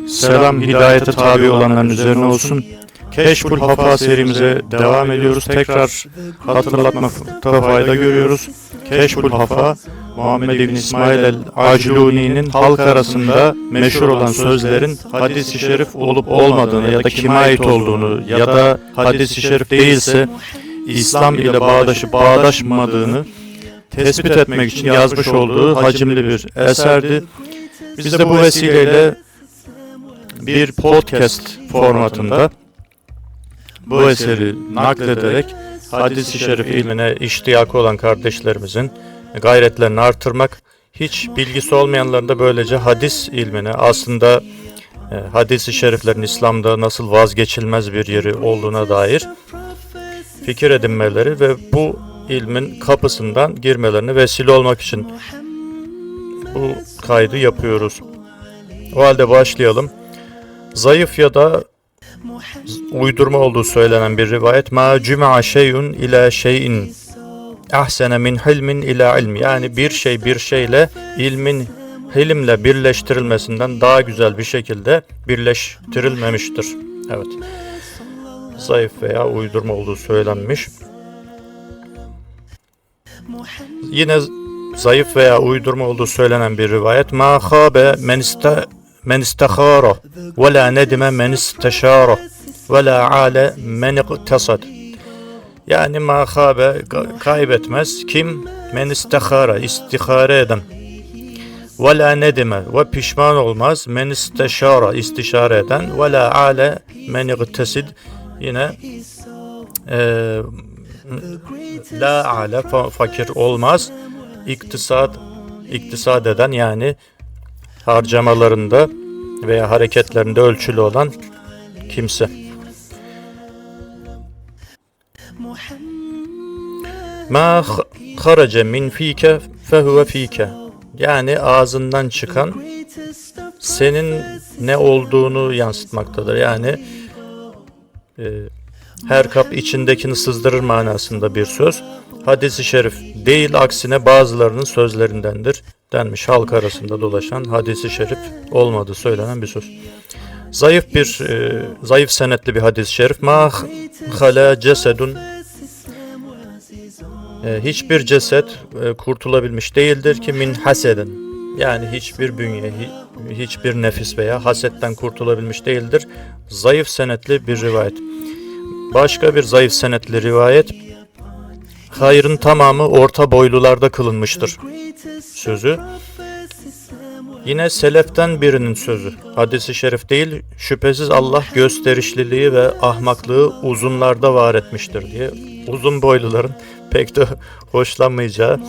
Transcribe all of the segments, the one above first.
Selam hidayete tabi olanların üzerine olsun. Keşful Hafa serimize devam ediyoruz. Tekrar hatırlatmakta fayda görüyoruz. Keşful Hafa, Muhammed bin İsmail el-Acluni'nin halk arasında meşhur olan sözlerin hadis-i şerif olup olmadığını ya da kime ait olduğunu ya da hadis-i şerif değilse İslam ile bağdaşıp bağdaşmadığını tespit etmek için yazmış olduğu hacimli bir eserdi. Biz de bu vesileyle bir podcast formatında bu eseri naklederek hadis-i şerif ilmine iştiyakı olan kardeşlerimizin gayretlerini artırmak, hiç bilgisi olmayanların da böylece hadis ilmine, aslında hadis-i şeriflerin İslam'da nasıl vazgeçilmez bir yeri olduğuna dair fikir edinmeleri ve bu ilmin kapısından girmelerine vesile olmak için bu kaydı yapıyoruz. O halde başlayalım. Zayıf ya da uydurma olduğu söylenen bir rivayet, ma cuma'a şey'un ila şey'in ahsene min hilmin ila ilmi, yani bir şey bir şeyle ilmin hilimle birleştirilmesinden daha güzel bir şekilde birleştirilmemiştir. Evet, zayıf veya uydurma olduğu söylenmiş. Yine zayıf veya uydurma olduğu söylenen bir rivayet, ma khabe men istahara ve la nedime men isteşara ve la ale men iktasad. Yani ma khabe, kaybetmez kim, men istahara, istihare eden, ve la nedime, ve pişman olmaz, men isteşara, istişare eden, ve la ale men iktasid, yine la ale, fakir olmaz, iktisad eden, yani harcamalarında veya hareketlerinde ölçülü olan kimse. Ma kharace min fike fehuve fike, yani ağzından çıkan senin ne olduğunu yansıtmaktadır. Yani her kap içindekini sızdırır manasında bir söz. Hadis-i şerif değil, aksine bazılarının sözlerindendir denmiş. Halk arasında dolaşan, hadis-i şerif olmadığı söylenen bir söz. Zayıf senetli bir hadis-i şerif. Ma khala cesedun, hiçbir ceset kurtulabilmiş değildir ki min haseden, yani hiçbir bünye, hiçbir nefis veya hasetten kurtulabilmiş değildir. Zayıf senetli bir rivayet. Başka bir zayıf senetli rivayet, hayrın tamamı orta boylularda kılınmıştır sözü. Yine seleften birinin sözü. Hadis-i şerif değil, şüphesiz Allah gösterişliliği ve ahmaklığı uzunlarda var etmiştir diye. Uzun boyluların pek de hoşlanmayacağı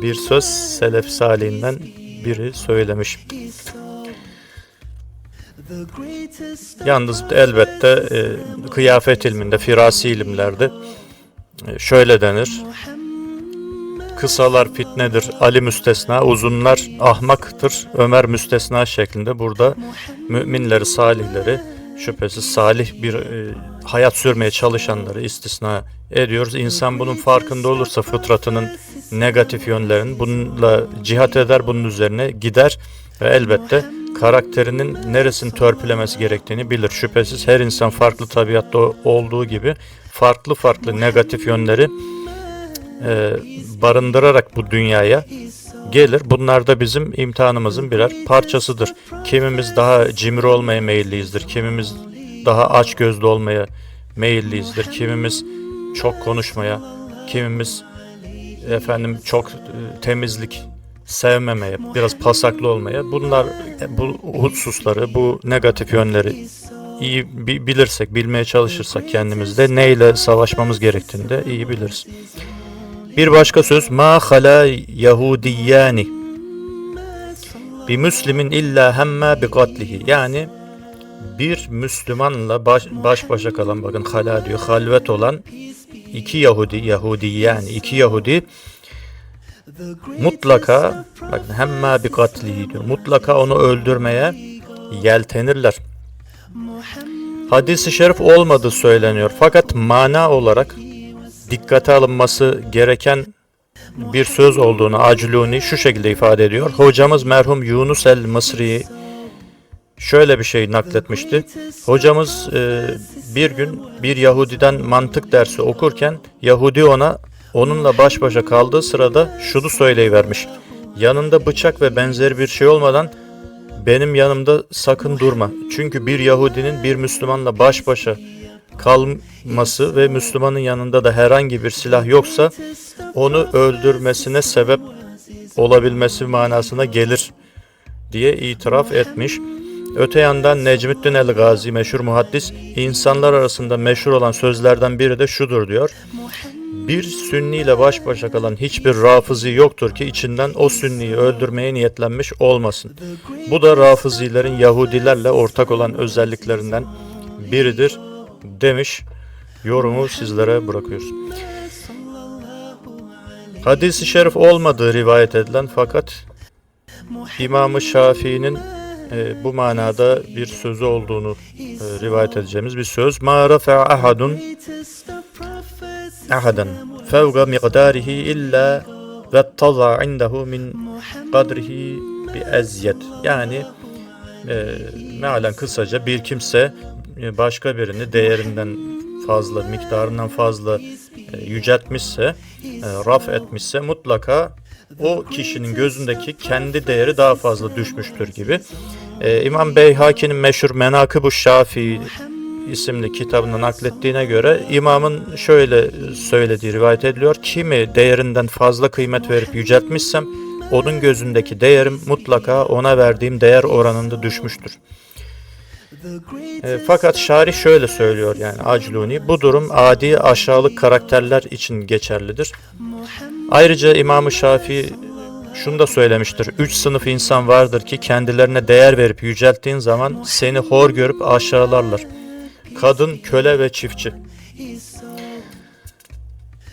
bir söz selef salihinden biri söylemiş. Yalnız elbette kıyafet ilminde, firasi ilimlerde şöyle denir: kısalar fitnedir, Ali müstesna, uzunlar ahmaktır, Ömer müstesna şeklinde burada müminleri, salihleri, şüphesiz salih bir hayat sürmeye çalışanları istisna ediyoruz. İnsan bunun farkında olursa fıtratının negatif yönlerini bununla cihat eder, bunun üzerine gider ve elbette karakterinin neresini törpülemesi gerektiğini bilir. Şüphesiz her insan farklı tabiatta olduğu gibi farklı negatif yönleri barındırarak bu dünyaya gelir. Bunlar da bizim imtihanımızın birer parçasıdır. Kimimiz daha cimri olmaya meyilliyizdir. Kimimiz daha açgözlü olmaya meyilliyizdir. Kimimiz çok konuşmaya, kimimiz çok temizlik sevmemeye, biraz pasaklı olmaya. Bunlar, bu hususları, bu negatif yönleri iyi bilirsek, bilmeye çalışırsak kendimizde neyle savaşmamız gerektiğini de iyi biliriz. Bir başka söz, ma hala yahudiyyani bi müslimin illa hemme bi katlihi, yani bir Müslümanla baş başa kalan, bakın hala diyor, halvet olan iki Yahudi yani iki Yahudi mutlaka, bakın hemme bi katlihi diyor, mutlaka onu öldürmeye yeltenirler. Hadis-i şerif olmadığı söyleniyor. Fakat mana olarak dikkate alınması gereken bir söz olduğunu Acluni şu şekilde ifade ediyor. Hocamız merhum Yunus el-Mısri şöyle bir şey nakletmişti. Hocamız bir gün bir Yahudiden mantık dersi okurken Yahudi onunla baş başa kaldığı sırada şunu söyleyivermiş. Yanında bıçak ve benzeri bir şey olmadan benim yanımda sakın durma. Çünkü bir Yahudinin bir Müslümanla baş başa kalması ve Müslümanın yanında da herhangi bir silah yoksa onu öldürmesine sebep olabilmesi manasına gelir diye itiraf etmiş. Öte yandan Necmettin el-Gazi meşhur muhaddis insanlar arasında meşhur olan sözlerden biri de şudur diyor. Bir Sünni ile baş başa kalan hiçbir Rafızi yoktur ki içinden o Sünniyi öldürmeye niyetlenmiş olmasın. Bu da Rafızilerin Yahudilerle ortak olan özelliklerinden biridir demiş. Yorumu sizlere bırakıyoruz. Hadis-i şerif olmadığı rivayet edilen fakat İmam-ı Şafii'nin bu manada bir sözü olduğunu rivayet edeceğimiz bir söz. مَا رَفَعَ أَحَدًا فَوْقَ مِقْدَارِهِ إِلَّا وَاتَّضَعَ عِنْدَهُ مِنْ قَدْرِهِ بِأَزْيَدٍ. Yani mealen kısaca bir kimse başka birini değerinden fazla, miktarından fazla yüceltmişse, raf etmişse mutlaka o kişinin gözündeki kendi değeri daha fazla düşmüştür gibi. İmam Beyhaki'nin meşhur Menakıb-ı Şafii isimli kitabını naklettiğine göre imamın şöyle söylediği rivayet ediliyor. Kimi değerinden fazla kıymet verip yüceltmişsem onun gözündeki değerim mutlaka ona verdiğim değer oranında düşmüştür. Fakat şarih şöyle söylüyor yani Acluni, bu durum adi aşağılık karakterler için geçerlidir. Ayrıca İmam-ı Şafii şunu da söylemiştir. 3 sınıf insan vardır ki kendilerine değer verip yücelttiğin zaman seni hor görüp aşağılarlar. Kadın, köle ve çiftçi.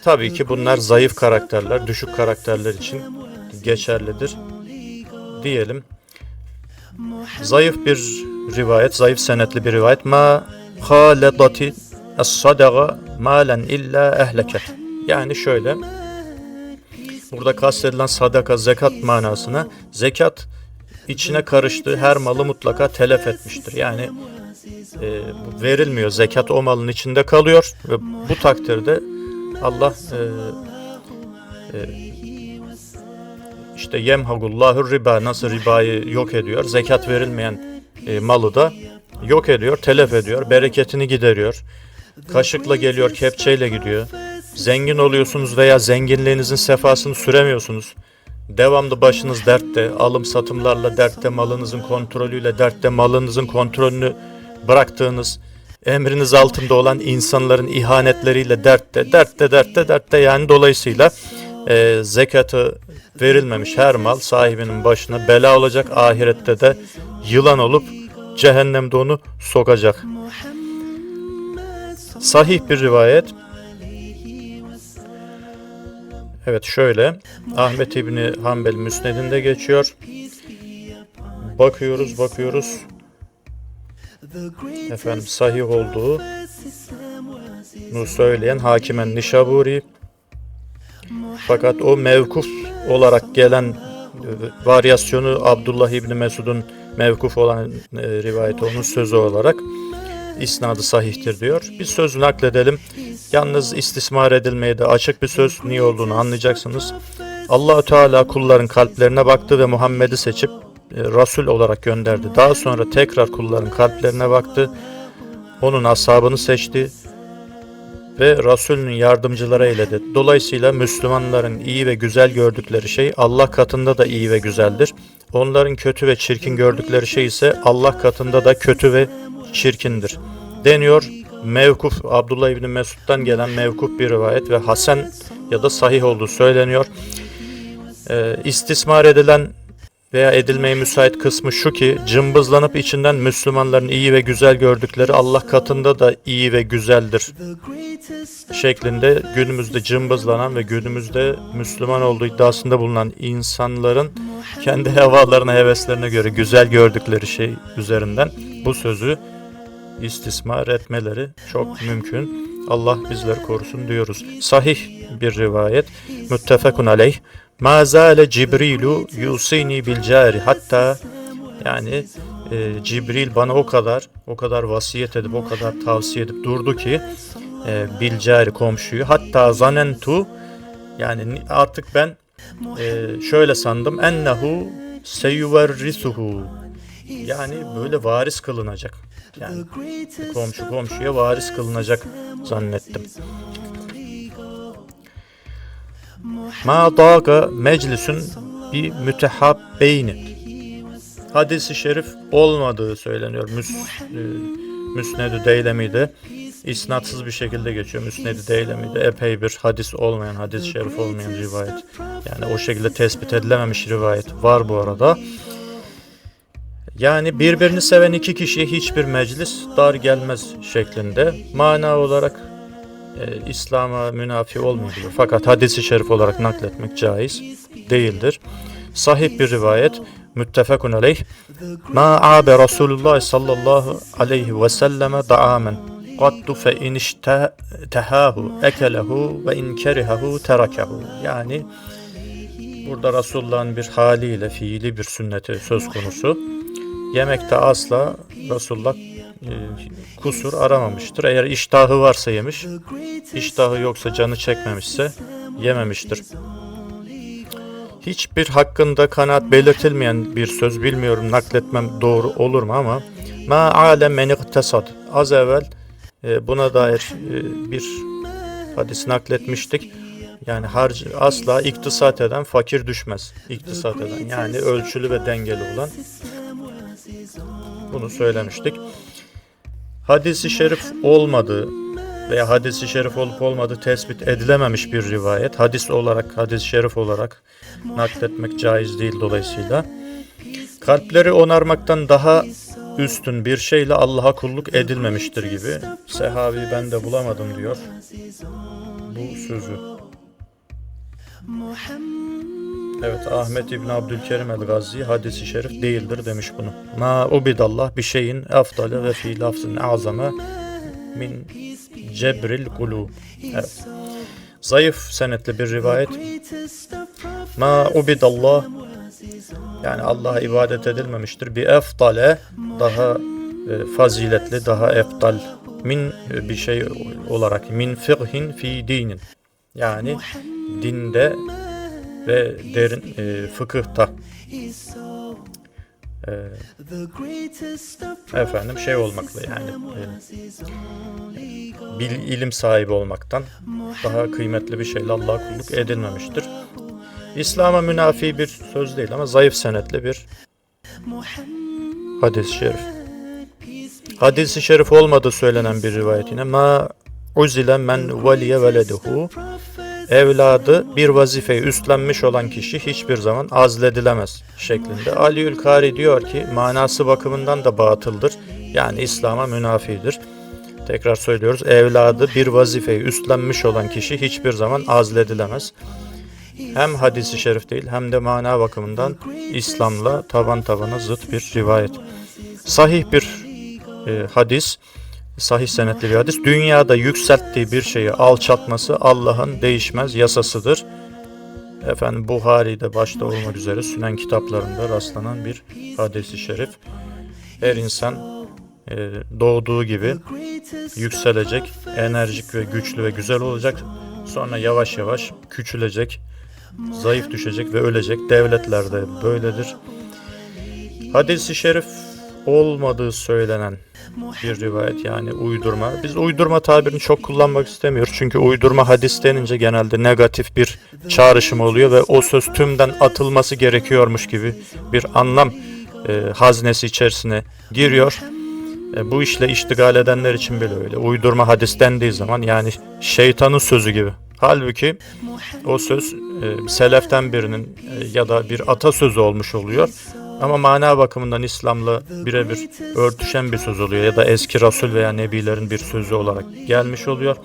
Tabii ki bunlar zayıf karakterler, düşük karakterler için geçerlidir diyelim. Zayıf bir rivayet, zayıf senetli bir rivayet. Ma haledati es-sadaga malen illa ehleket. Yani şöyle, burada kastedilen sadaka, zekat manasına, zekat içine karıştığı her malı mutlaka telef etmiştir. Yani verilmiyor, zekat o malın içinde kalıyor ve bu takdirde Allah işte yemhagullahu riba, nasıl ribayı yok ediyor, zekat verilmeyen malı da yok ediyor, telef ediyor, bereketini gideriyor. Kaşıkla geliyor, kepçeyle gidiyor. Zengin oluyorsunuz veya zenginliğinizin sefasını süremiyorsunuz. Devamlı başınız dertte, alım satımlarla dertte, malınızın kontrolüyle dertte, malınızın kontrolünü bıraktığınız, emriniz altında olan insanların ihanetleriyle dertte yani dolayısıyla zekatı verilmemiş her mal sahibinin başına bela olacak, ahirette de yılan olup cehennemde onu sokacak. Sahih bir rivayet. Evet şöyle, Ahmet İbni Hanbel Müsned'inde geçiyor. Bakıyoruz. Efendim sahih olduğunu söyleyen Hakimen Nişaburi. Fakat o mevkuf olarak gelen varyasyonu Abdullah İbni Mesud'un mevkuf olan rivayeti onun sözü olarak isnadı sahihtir diyor. Bir sözü nakledelim. Yalnız istismar edilmeye de açık bir söz, niye olduğunu anlayacaksınız. Allah-u Teala kulların kalplerine baktı ve Muhammed'i seçip Resul olarak gönderdi. Daha sonra tekrar kulların kalplerine baktı. Onun ashabını seçti ve Resulünün yardımcıları eyledi. Dolayısıyla Müslümanların iyi ve güzel gördükleri şey Allah katında da iyi ve güzeldir. Onların kötü ve çirkin gördükleri şey ise Allah katında da kötü ve çirkindir deniyor. Mevkuf, Abdullah İbni Mesud'dan gelen mevkuf bir rivayet ve hasen ya da sahih olduğu söyleniyor. İstismar edilen veya edilmeye müsait kısmı şu ki, cımbızlanıp içinden Müslümanların iyi ve güzel gördükleri Allah katında da iyi ve güzeldir şeklinde günümüzde cımbızlanan ve günümüzde Müslüman olduğu iddiasında bulunan insanların kendi hevalarına, heveslerine göre güzel gördükleri şey üzerinden bu sözü istismar etmeleri çok mümkün. Allah bizleri korusun diyoruz. Sahih bir rivayet. Müttefekun aleyh. Ma zâle Cibrilu yusini bil cari. Hatta yani Cibril bana o kadar vasiyet edip o kadar tavsiye edip durdu ki bil cari, komşuyu. Hatta zanentu, yani artık ben şöyle sandım, ennehu seyuverrisuhu, yani böyle varis kılınacak. Yani komşu komşuya varis kılınacak zannettim. Ma daga meclisun bi mütehabbeyni. Hadis-i şerif olmadığı söyleniyor. Müsned-i Deylemi'de isnatsız bir şekilde geçiyor. Müsned-i Deylemi'de epey bir hadis-i şerif olmayan rivayet. Yani o şekilde tespit edilememiş rivayet var bu arada. Yani birbirini seven iki kişiye hiçbir meclis dar gelmez şeklinde. Mana olarak İslam'a münafi olmayabilir. Fakat hadis-i şerif olarak nakletmek caiz değildir. Sahih bir rivayet. Müttefekun aleyh. Ma abe Resulullah sallallahu aleyhi ve selleme da'amen qattu fe iniştehahu ekelehu ve in kerihahu terakehu. Yani burada Resulullah'ın bir haliyle fiili bir sünneti söz konusu. Yemekte asla Resulullah kusur aramamıştır. Eğer iştahı varsa yemiş, iştahı yoksa, canı çekmemişse yememiştir. Hiçbir hakkında kanaat belirtilmeyen bir söz, bilmiyorum nakletmem doğru olur mu ama ma alem men iktasad. Az evvel buna dair bir hadis nakletmiştik. Yani asla iktisat eden fakir düşmez. İktisat eden, yani ölçülü ve dengeli olan, bunu söylemiştik. Hadis-i şerif olmadığı veya hadis-i şerif olup olmadığı tespit edilememiş bir rivayet hadis-i şerif olarak nakletmek caiz değil dolayısıyla. Kalpleri onarmaktan daha üstün bir şeyle Allah'a kulluk edilmemiştir gibi. Sehavi ben de bulamadım diyor bu sözü. Evet, Ahmet İbn Abdülkerim el-Gazi hadis-i şerif değildir demiş bunu. Ma ubidallah bir şeyin efdale ve fi lafzın azame min cebril kulu. Evet. Zayıf senetli bir rivayet. Ma ubidallah, yani Allah'a ibadet edilmemiştir. Bir efdale, daha faziletli, daha efdal, min bir şey olarak, min fiqhin fi dinin, yani dinde ve derin fıkıhta şey olmakla, yani ilim sahibi olmaktan daha kıymetli bir şeyle Allah'a kulluk edilmemiştir. İslam'a münafi bir söz değil ama zayıf senetli bir hadis-i şerif. Hadis-i şerif olmadığı söylenen bir rivayet yine. Ma uzile men veliye veleduhu. Evladı bir vazifeyi üstlenmiş olan kişi hiçbir zaman azledilemez şeklinde. Aliül Kari diyor ki manası bakımından da batıldır. Yani İslam'a münafidir. Tekrar söylüyoruz. Evladı bir vazifeyi üstlenmiş olan kişi hiçbir zaman azledilemez. Hem hadis-i şerif değil hem de mana bakımından İslam'la taban tabana zıt bir rivayet. Sahih bir hadis, sahih senetli bir hadis. Dünyada yükselttiği bir şeyi alçaltması Allah'ın değişmez yasasıdır. Buhari'de başta olmak üzere Sünen kitaplarında rastlanan bir hadis-i şerif. Her insan doğduğu gibi yükselecek, enerjik ve güçlü ve güzel olacak. Sonra yavaş yavaş küçülecek, zayıf düşecek ve ölecek. Devletler de böyledir. Hadis-i şerif olmadığı söylenen bir rivayet, yani uydurma. Biz uydurma tabirini çok kullanmak istemiyoruz. Çünkü uydurma hadis denince genelde negatif bir çağrışım oluyor ve o söz tümden atılması gerekiyormuş gibi bir anlam haznesi içerisine giriyor. Bu işle iştigal edenler için bile öyle. Uydurma hadis dendiği zaman yani şeytanın sözü gibi. Halbuki o söz seleften birinin ya da bir atasözü olmuş oluyor. Ama mana bakımından İslam'la birebir örtüşen bir söz oluyor ya da eski Resul veya Nebilerin bir sözü olarak gelmiş oluyor.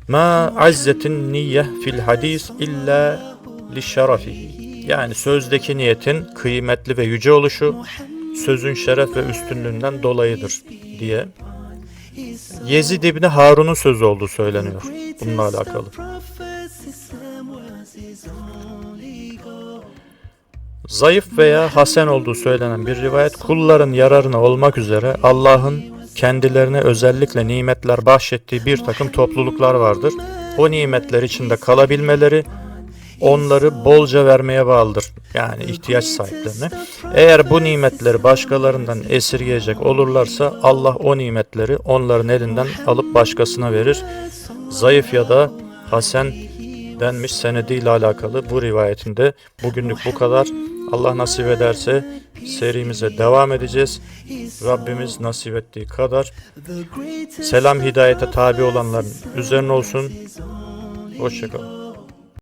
Ma azzetin niyye fil hadis illa li şerafihi. Yani sözdeki niyetin kıymetli ve yüce oluşu sözün şeref ve üstünlüğünden dolayıdır diye Yezid İbni Harun'un sözü olduğu söyleniyor bununla alakalı. Zayıf veya hasen olduğu söylenen bir rivayet, kulların yararına olmak üzere Allah'ın kendilerine özellikle nimetler bahşettiği bir takım topluluklar vardır. O nimetler içinde kalabilmeleri onları bolca vermeye bağlıdır. Yani ihtiyaç sahiplerine. Eğer bu nimetleri başkalarından esirgeyecek olurlarsa Allah o nimetleri onların elinden alıp başkasına verir. Zayıf ya da hasen denmiş senediyle alakalı bu rivayetinde. Bugünlük bu kadar. Allah nasip ederse serimize devam edeceğiz. Rabbimiz nasip ettiği kadar. Selam hidayete tabi olanların üzerine olsun. Hoşçakalın.